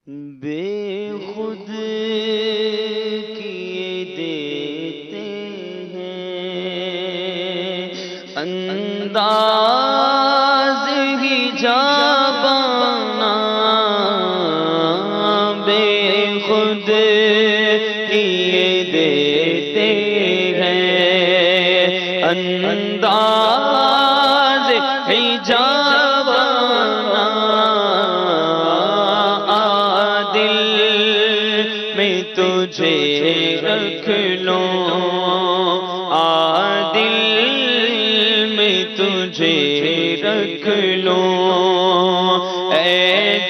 بے خود کیے دیتے ہیں انداز ہی جابانا، بے خود کیے دیتے ہیں انداز ہی جابانا، تجھے رکھ لوں دل میں تجھے رکھ لوں، اے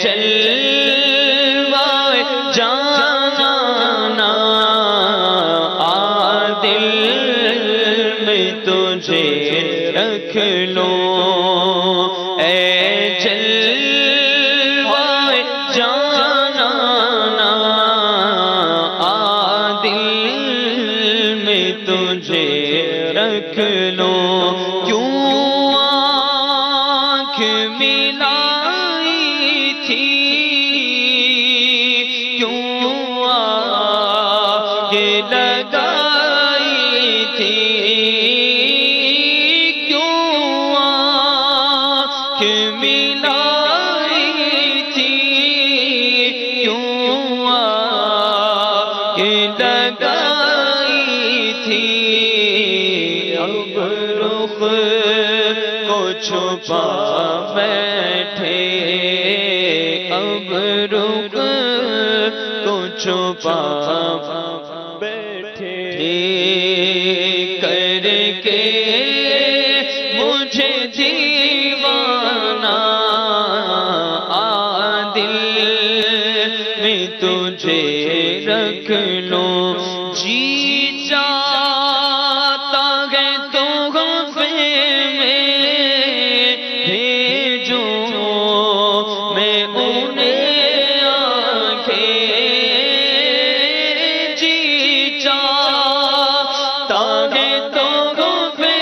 جلوہ جانانا دل میں تجھے رکھ لوں، اے جلوہ جانانا تجھے رکھ لوں، کیوں آنکھ ملائی تھی، کیوں آگ لگائی تھی، کیوں آنکھ ملائی تھی، کیوں آگ لگائی تھی، اب رخ کو چھپا بیٹھے، اب رخ کو چھپا بیٹھے، کر کے مجھے دیوانہ دل میں تجھے رکھ لوں، جی چاہتا ہے تو غفے میں بھیجوں میں انہیں آنکھیں، جی چاہتا ہے تو غفے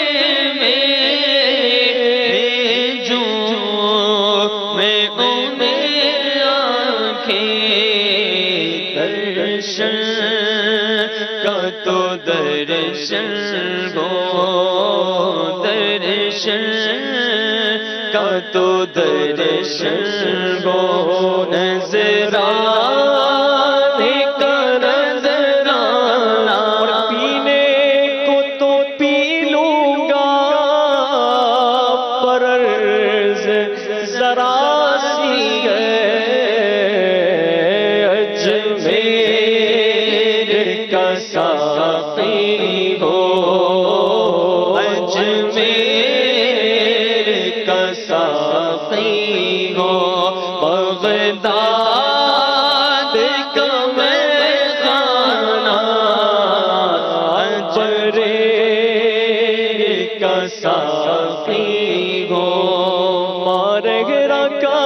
میں بھیجوں میں انہیں آنکھیں، درشن کا تو درشن ہو، درشن کا تو درشن ہو، نظرانے کا نظرانہ، پینے کو تو پی لوں گا پر عرض ذرا سی ہے، اجمیر کا ساقی ہو، اجمیر کا ساقی ہو، بغداد کا میخانہ، اجمیر کا ساقی ہو، مارغرا کا